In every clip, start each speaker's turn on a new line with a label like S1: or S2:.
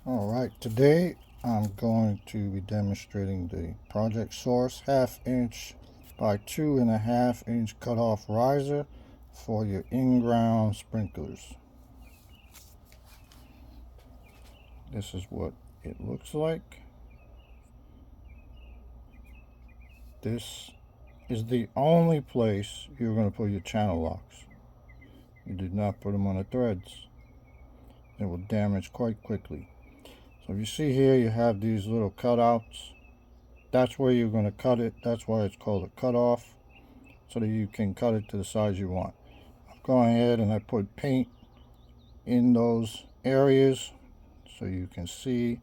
S1: Alright, today I'm going to be demonstrating the Project Source 1/2 inch by 2.5 inch cutoff riser for your in-ground sprinklers. This is what it looks like. This is the only place you're going to put your channel locks. You did not put them on the threads. It will damage quite quickly. So if you see here, you have these little cutouts. That's where you're going to cut it. That's why it's called a cutoff, so that you can cut it to the size you want. I'm going ahead and I put paint in those areas so you can see.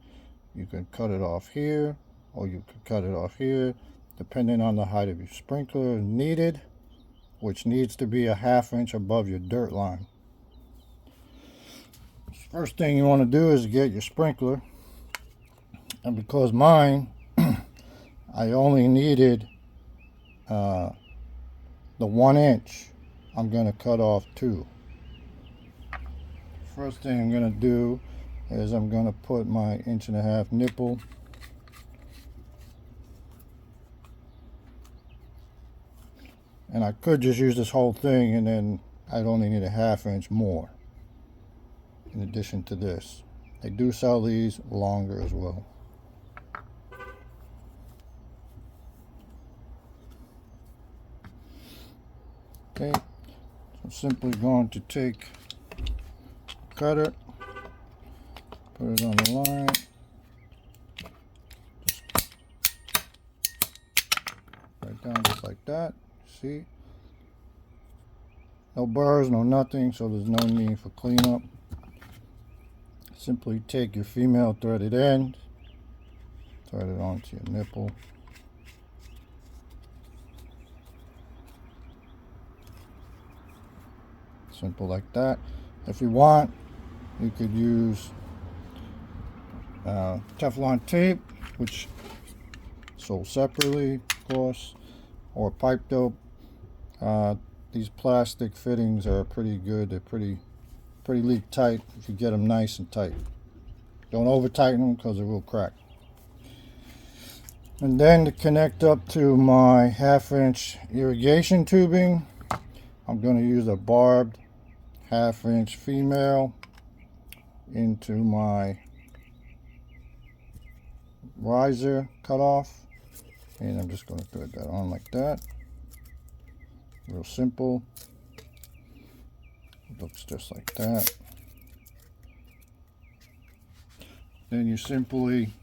S1: You can cut it off here, or you could cut it off here, depending on the height of your sprinkler needed, which needs to be a 1/2 inch above your dirt line. First thing you want to do is get your sprinkler, and because mine I only needed the 1 inch, I'm going to cut off 2. First thing I'm going to do is I'm going to put my 1.5 inch nipple and I could just use this whole thing, and then I'd only need a 1/2 inch more in addition to this. They do sell these longer as well. Okay, so I'm simply going to take a cutter, put it on the line, right down just like that. See? No burrs, no nothing, so there's no need for cleanup. Simply take your female threaded end, thread it onto your nipple. Simple like that. If you want, you could use Teflon tape, which sold separately, of course, or pipe dope. These plastic fittings are pretty good. They're pretty leak tight if you get them nice and tight. Don't over tighten them because it will crack. And then to connect up to my 1/2 inch irrigation tubing, I'm going to use a barbed 1/2 inch female into my riser cutoff, and I'm just going to thread that on like that. Real simple. It looks just like that. Then you simply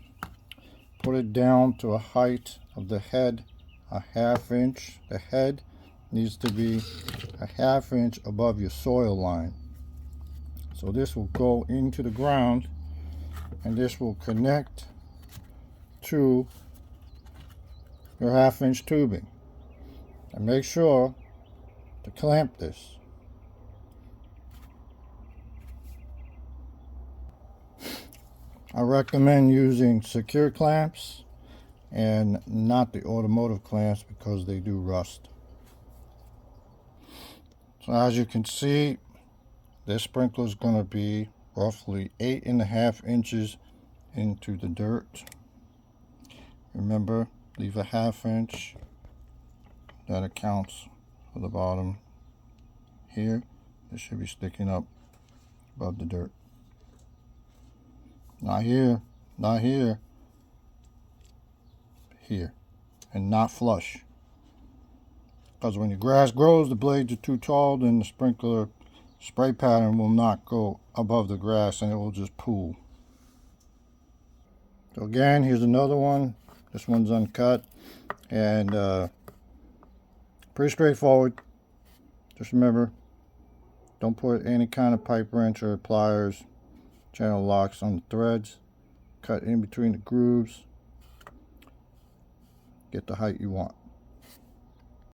S1: put it down to a height of the head, a 1/2 inch. The head needs to be a 1/2 inch above your soil line. So this will go into the ground, and this will connect to your 1/2 inch tubing. And make sure to clamp this. I recommend using secure clamps and not the automotive clamps because they do rust. So as you can see, this sprinkler is going to be roughly 8.5 inches into the dirt. Remember, leave a 1/2 inch. That accounts for the bottom here. It should be sticking up above the dirt. Not here, not here, here, and not flush. Because when your grass grows, the blades are too tall, then the sprinkler spray pattern will not go above the grass and it will just pool. So again, here's another one. This one's uncut and pretty straightforward. Just remember, don't put any kind of pipe wrench or pliers, channel locks on the threads. Cut in between the grooves. Get the height you want.